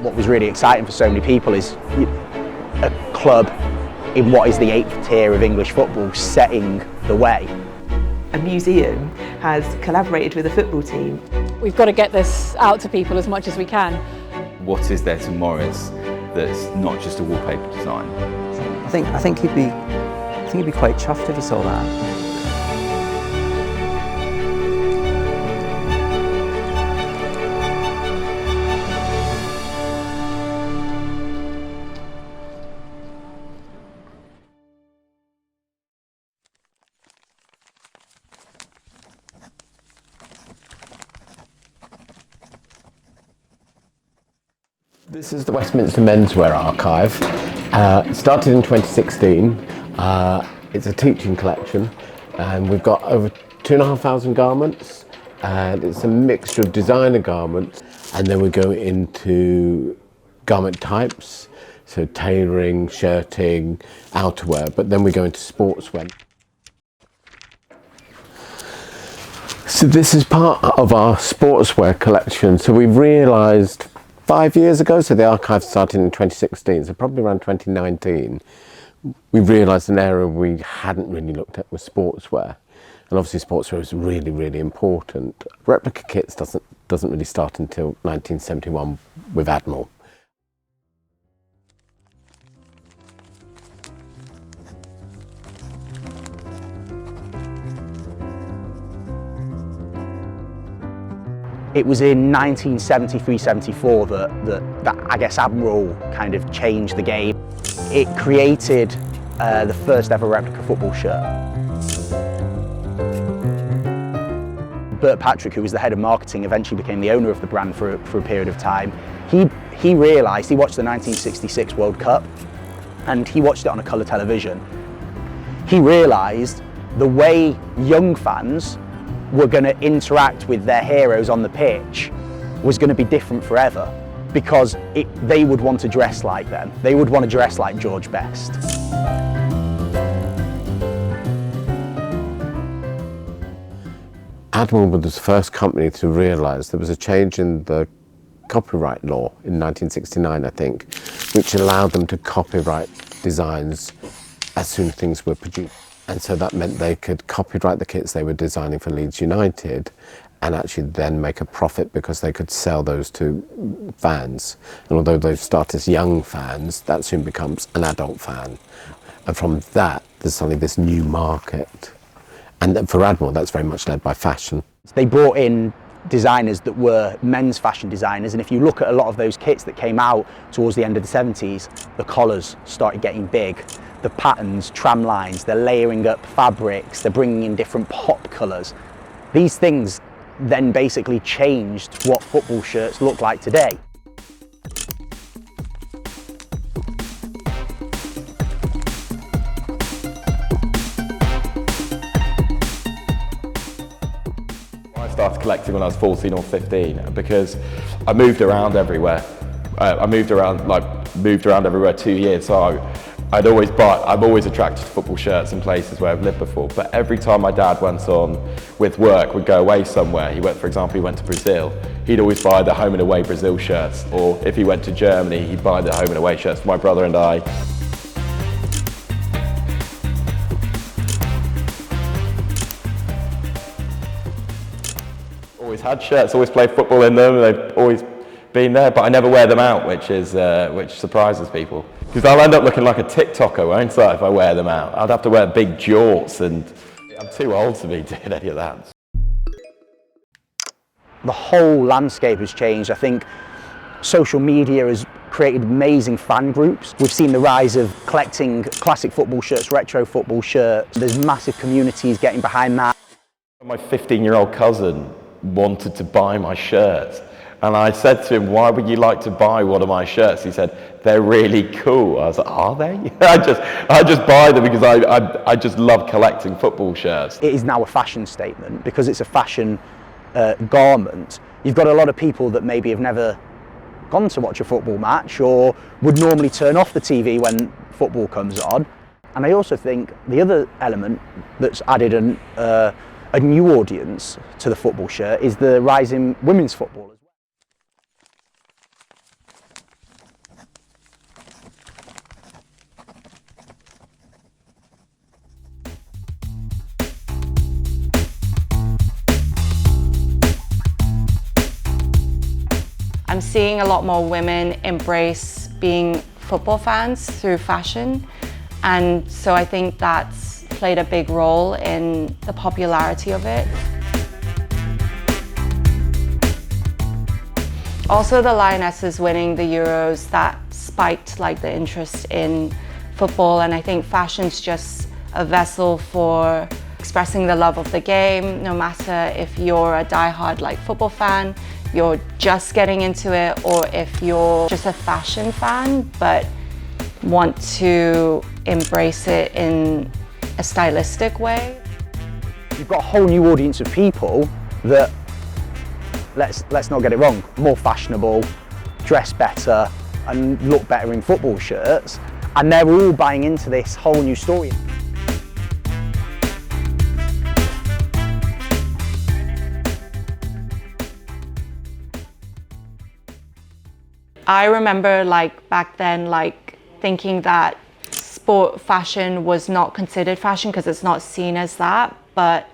What was really exciting for so many people is a club in what is the 8th tier of English football setting the way. A museum has collaborated with a football team. We've got to get this out to people as much as we can. What is there to Morris that's not just a wallpaper design? I think he'd be quite chuffed if he saw that. This is the Westminster Menswear Archive. It started in 2016. It's a teaching collection, and we've got over 2,500 garments, and it's a mixture of designer garments, and then we go into garment types, so tailoring, shirting, outerwear, but then we go into sportswear. So this is part of our sportswear collection. So we've realised 5 years ago, so the archive started in 2016, so probably around 2019, we realised an area we hadn't really looked at was sportswear. And obviously sportswear is really, really important. Replica kits doesn't really start until 1971 with Admiral. It was in 1973-74 that I guess Admiral kind of changed the game. It created the first ever replica football shirt. Bert Patrick, who was the head of marketing, eventually became the owner of the brand for a period of time. He realised, he watched the 1966 World Cup and he watched it on a colour television. He realised the way young fans were going to interact with their heroes on the pitch was going to be different forever, because they would want to dress like them. They would want to dress like George Best. Admiral was the first company to realise there was a change in the copyright law in 1969, I think, which allowed them to copyright designs as soon as things were produced. And so that meant they could copyright the kits they were designing for Leeds United and actually then make a profit because they could sell those to fans. And although those start as young fans, that soon becomes an adult fan. And from that, there's suddenly this new market. And then for Admiral, that's very much led by fashion. They brought in designers that were men's fashion designers, and if you look at a lot of those kits that came out towards the end of the 70s, the collars started getting big. The patterns, tram lines, they're layering up fabrics, they're bringing in different pop colours. These things then basically changed what football shirts look like today. I started collecting when I was 14 or 15 because I moved around everywhere. I moved around everywhere 2 years, so I'm always attracted to football shirts in places where I've lived before, but every time my dad went on with work, would go away somewhere, for example, he went to Brazil, he'd always buy the home and away Brazil shirts, or if he went to Germany, he'd buy the home and away shirts for my brother and I. Always had shirts, always played football in them, they've always been there, but I never wear them out, which surprises people. Because I'll end up looking like a TikToker, won't I, if I wear them out? I'd have to wear big jorts, and I'm too old to be doing any of that. The whole landscape has changed. I think social media has created amazing fan groups. We've seen the rise of collecting classic football shirts, retro football shirts. There's massive communities getting behind that. My 15-year-old cousin wanted to buy my shirts. And I said to him, why would you like to buy one of my shirts? He said, they're really cool. I was like, are they? I just buy them because I just love collecting football shirts. It is now a fashion statement because it's a fashion garment. You've got a lot of people that maybe have never gone to watch a football match or would normally turn off the TV when football comes on. And I also think the other element that's added a new audience to the football shirt is the rise in women's football as well. I'm seeing a lot more women embrace being football fans through fashion, and so I think that's played a big role in the popularity of it. Also, the Lionesses winning the Euros, that spiked like the interest in football, and I think fashion's just a vessel for expressing the love of the game, no matter if you're a diehard like football fan, you're just getting into it, or if you're just a fashion fan but want to embrace it in a stylistic way. You've got a whole new audience of people that, let's not get it wrong, more fashionable, dress better and look better in football shirts, and they're all buying into this whole new story. I remember like back then like thinking that sport fashion was not considered fashion because it's not seen as that, but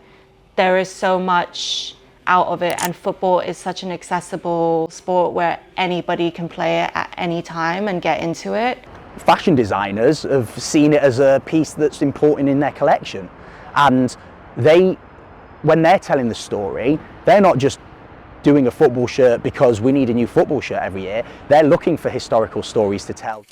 there is so much out of it, and football is such an accessible sport where anybody can play it at any time and get into it. Fashion designers have seen it as a piece that's important in their collection, and when they're telling the story, they're not just doing a football shirt because we need a new football shirt every year. They're looking for historical stories to tell.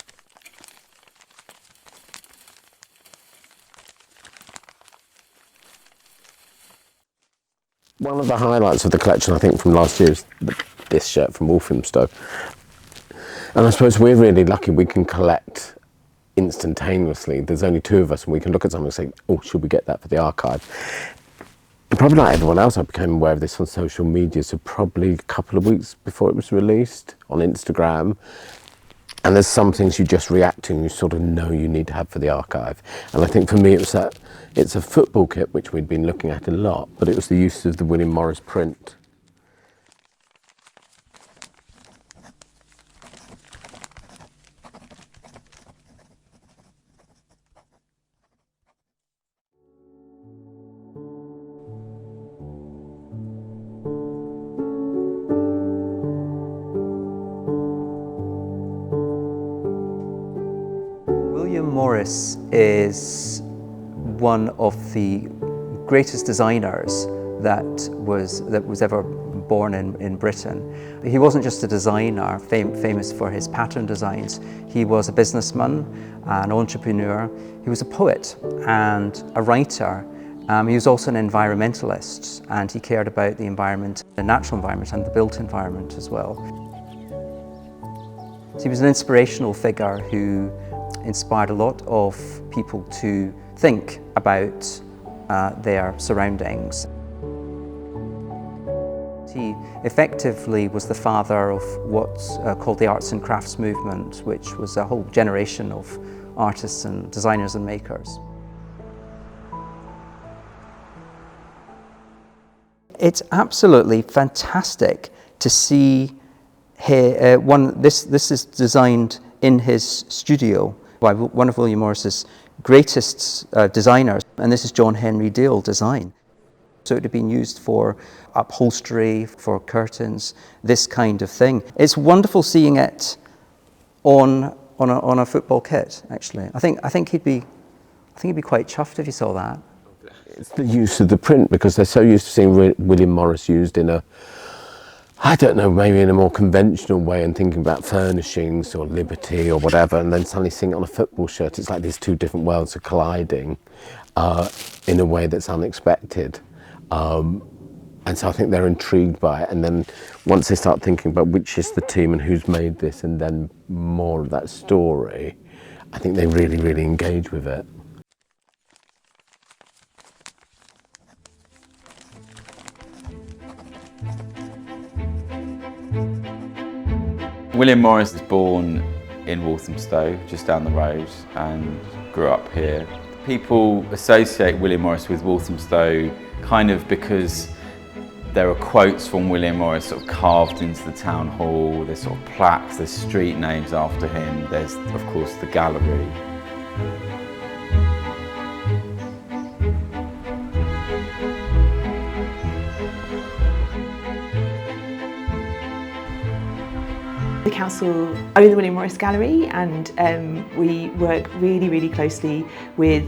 One of the highlights of the collection, I think, from last year is this shirt from Walthamstow. And I suppose we're really lucky we can collect instantaneously. There's only two of us, and we can look at something and say, oh, should we get that for the archive? And probably like everyone else, I became aware of this on social media, so probably a couple of weeks before it was released on Instagram. And there's some things you just react to and you sort of know you need to have for the archive. And I think for me it was that it's a football kit, which we'd been looking at a lot, but it was the use of the William Morris print. William Morris is one of the greatest designers that was ever born in Britain. He wasn't just a designer, famous for his pattern designs. He was a businessman, an entrepreneur. He was a poet and a writer. He was also an environmentalist, and he cared about the environment, the natural environment and the built environment as well. So he was an inspirational figure who inspired a lot of people to think about their surroundings. He effectively was the father of what's called the arts and crafts movement, which was a whole generation of artists and designers and makers. It's absolutely fantastic to see here, this is designed in his studio by one of William Morris's greatest designers, and this is John Henry Dale design. So it had been used for upholstery, for curtains, this kind of thing. It's wonderful seeing it on a football kit, actually. I think he'd be quite chuffed if he saw that. It's the use of the print, because they're so used to seeing William Morris used in a, I don't know, maybe in a more conventional way, and thinking about furnishings or liberty or whatever, and then suddenly seeing it on a football shirt. It's like these two different worlds are colliding in a way that's unexpected. And so I think they're intrigued by it, and then once they start thinking about which is the team and who's made this, and then more of that story, I think they really, really engage with it. William Morris was born in Walthamstow, just down the road, and grew up here. People associate William Morris with Walthamstow kind of because there are quotes from William Morris sort of carved into the town hall. There's sort of plaques, there's street names after him. There's, of course, the gallery. The council own the William Morris Gallery, and we work really closely with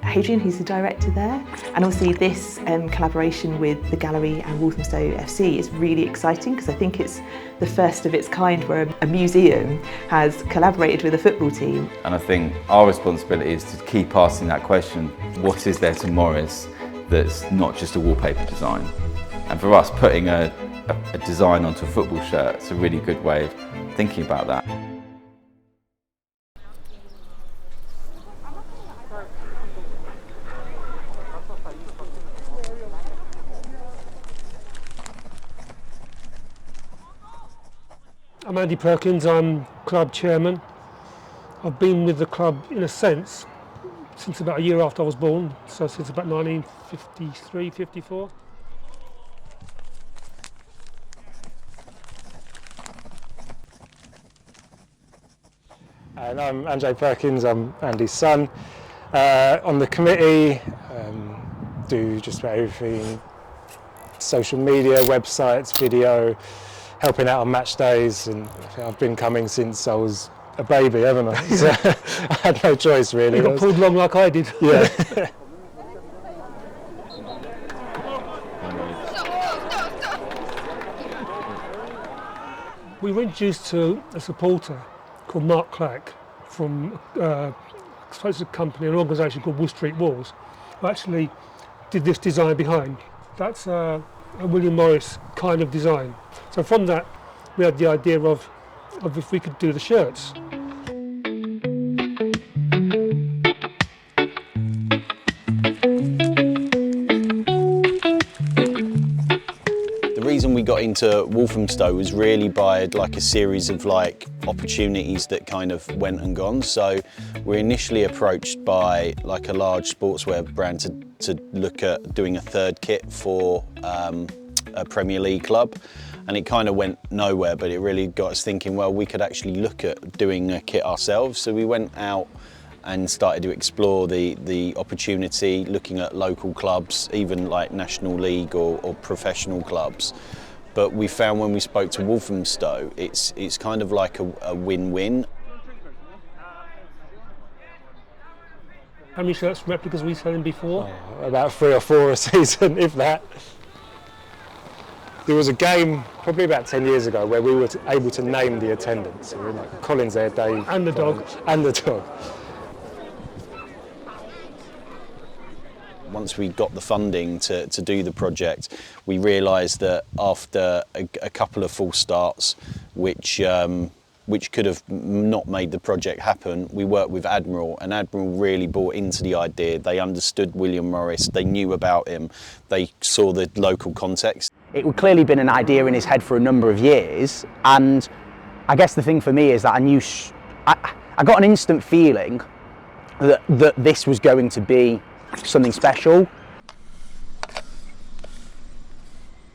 Hadrian, who's the director there. And obviously this collaboration with the gallery and Walthamstow FC is really exciting, because I think it's the first of its kind where a museum has collaborated with a football team. And I think our responsibility is to keep asking that question, what is there to Morris that's not just a wallpaper design? And for us, putting a design onto a football shirt, it's a really good way of thinking about that. I'm Andy Perkins, I'm club chairman. I've been with the club, in a sense, since about a year after I was born, so since about 1953, 54. And I'm Andy Perkins, I'm Andy's son. On the committee, do just about everything, social media, websites, video, helping out on match days, and I've been coming since I was a baby, haven't I? So I had no choice really. You got pulled along like I did. Yeah. We were introduced to a supporter called Mark Clack from a company, an organisation called Wood Street Walls, who actually did this design behind. That's a William Morris kind of design. So from that, we had the idea of if we could do the shirts. The reason we got into Walthamstow was really by like a series of like opportunities that kind of went and gone. So we're initially approached by like a large sportswear brand to look at doing a third kit for a Premier League club, and it kind of went nowhere, but it really got us thinking, well, we could actually look at doing a kit ourselves. So we went out and started to explore the opportunity, looking at local clubs, even like National League or professional clubs. But we found when we spoke to Walthamstow, it's kind of like a win-win. How many shirts replicas were we selling before? Oh, about 3 or 4 a season, if that. There was a game probably about 10 years ago where we were able to name the attendance. So we were like Collins there, Dave. And the dog. And the dog. Once we got the funding to do the project, we realised that after a couple of false starts, which could have not made the project happen, we worked with Admiral, and Admiral really bought into the idea. They understood William Morris, they knew about him, they saw the local context. It had clearly been an idea in his head for a number of years, and I guess the thing for me is that I knew, I got an instant feeling that this was going to be something special.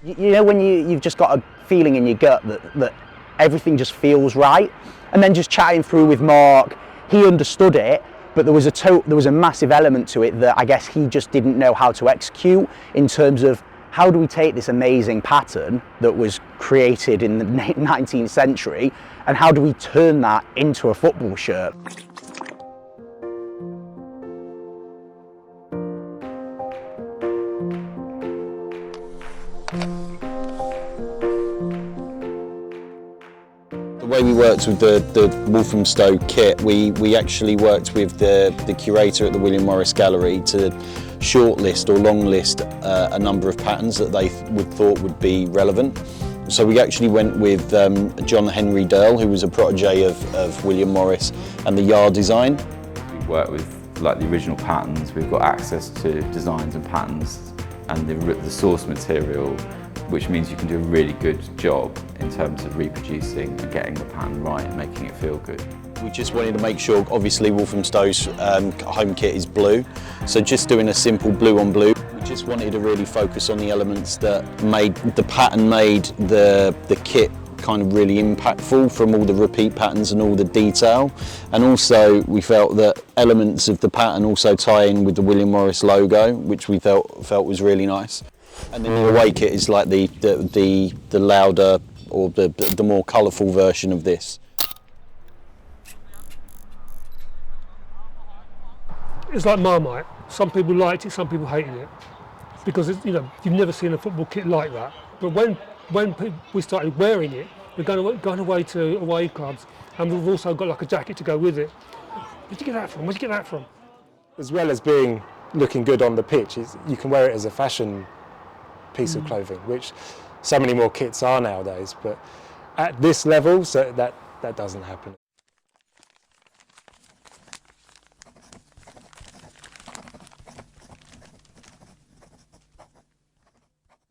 You know when you've just got a feeling in your gut that everything just feels right, and then just chatting through with Mark, he understood it, but there was a massive element to it that I guess he just didn't know how to execute, in terms of how do we take this amazing pattern that was created in the 19th century and how do we turn that into a football shirt? The way we worked with the Walthamstow kit, we actually worked with the curator at the William Morris Gallery to shortlist or long list a number of patterns that they thought would be relevant. So we actually went with John Henry Durrell, who was a protege of William Morris, and the Yare design. We work with like the original patterns, we've got access to designs and patterns and the source material, which means you can do a really good job in terms of reproducing and getting the pattern right and making it feel good. We just wanted to make sure, obviously Walthamstow's home kit is blue, so just doing a simple blue on blue. We just wanted to really focus on the elements that made the pattern, made the kit kind of really impactful, from all the repeat patterns and all the detail. And also we felt that elements of the pattern also tie in with the William Morris logo, which we felt was really nice. And then the away kit is like the louder, or the more colourful version of this. It's like Marmite. Some people liked it, some people hated it, because it's, you've never seen a football kit like that. But when we started wearing it, we're going away to away clubs, and we've also got like a jacket to go with it. Where'd you get that from? Where'd you get that from? As well as looking good on the pitch, you can wear it as a fashion piece of clothing, which so many more kits are nowadays. But at this level, so that doesn't happen.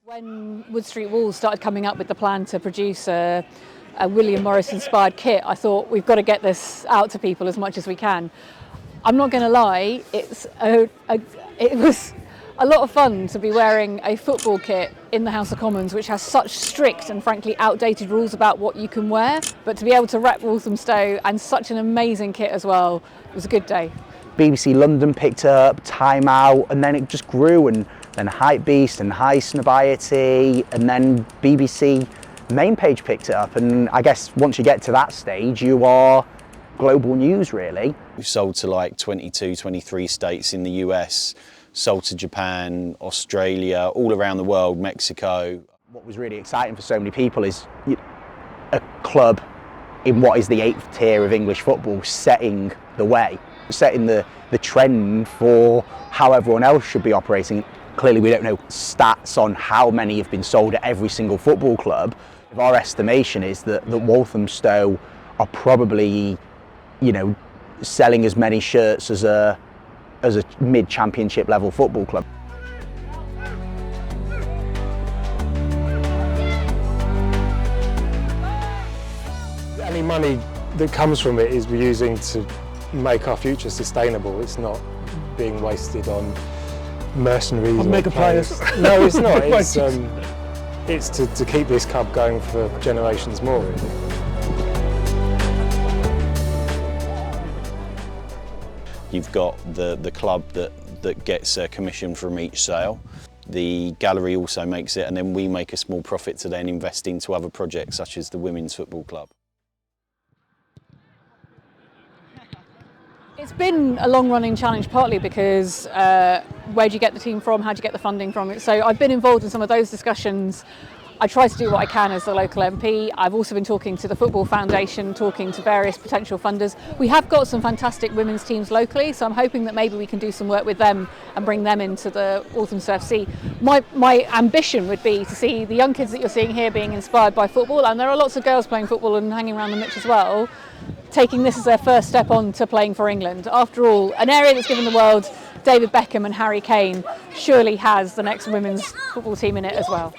When Wood Street Walls started coming up with the plan to produce a William Morris inspired kit, I thought we've got to get this out to people as much as we can. I'm not going to lie, it was a lot of fun to be wearing a football kit in the House of Commons, which has such strict and frankly outdated rules about what you can wear, but to be able to rep Walthamstow and such an amazing kit as well, it was a good day. BBC London picked it up, Time Out, and then it just grew, and then Hypebeast and High Snobiety, and then BBC main page picked it up, and I guess once you get to that stage, you are global news, really. We've sold to like 22, 23 states in the US, sold to Japan, Australia, all around the world, Mexico. What was really exciting for so many people is a club in what is the 8th tier of English football setting the way, setting the trend for how everyone else should be operating. Clearly we don't know stats on how many have been sold at every single football club. Our estimation is that Walthamstow are probably, selling as many shirts as a mid-championship level football club. Any money that comes from it is we're using to make our future sustainable. It's not being wasted on mercenaries or mega players. No, it's not. It's to keep this club going for generations more, really. You've got the club that gets a commission from each sale. The gallery also makes it, and then we make a small profit to then invest into other projects such as the Women's Football Club. It's been a long-running challenge, partly because where do you get the team from, how do you get the funding from? So I've been involved in some of those discussions. I try to do what I can as the local MP. I've also been talking to the Football Foundation, talking to various potential funders. We have got some fantastic women's teams locally, so I'm hoping that maybe we can do some work with them and bring them into the Walthamstow FC. My ambition would be to see the young kids that you're seeing here being inspired by football, and there are lots of girls playing football and hanging around the pitch as well, taking this as their first step on to playing for England. After all, an area that's given the world David Beckham and Harry Kane surely has the next women's football team in it as well.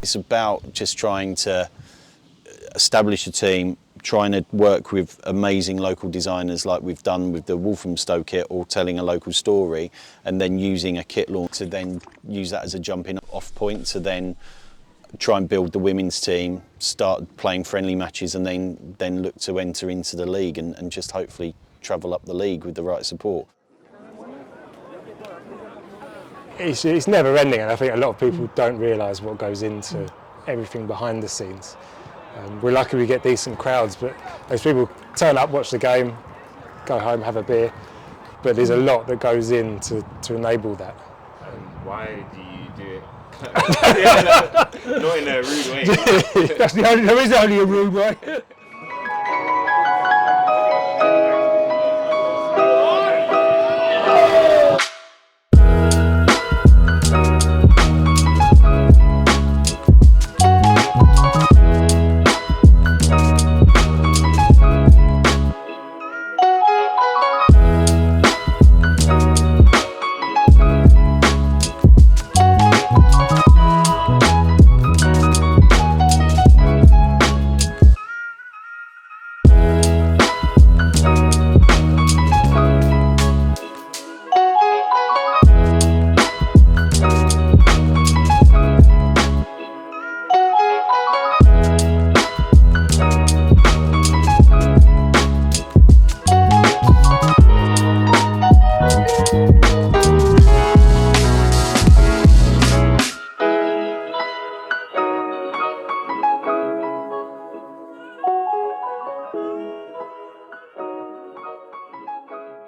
It's about just trying to establish a team, trying to work with amazing local designers like we've done with the Walthamstow kit, or telling a local story, and then using a kit launch to then use that as a jumping off point to then try and build the women's team, start playing friendly matches, and then look to enter into the league and just hopefully travel up the league with the right support. It's never ending, and I think a lot of people don't realise what goes into everything behind the scenes. We're lucky we get decent crowds, but those people turn up, watch the game, go home, have a beer, but there's a lot that goes in to enable that. Why do you do it? Not in a rude way. There is only a rude way.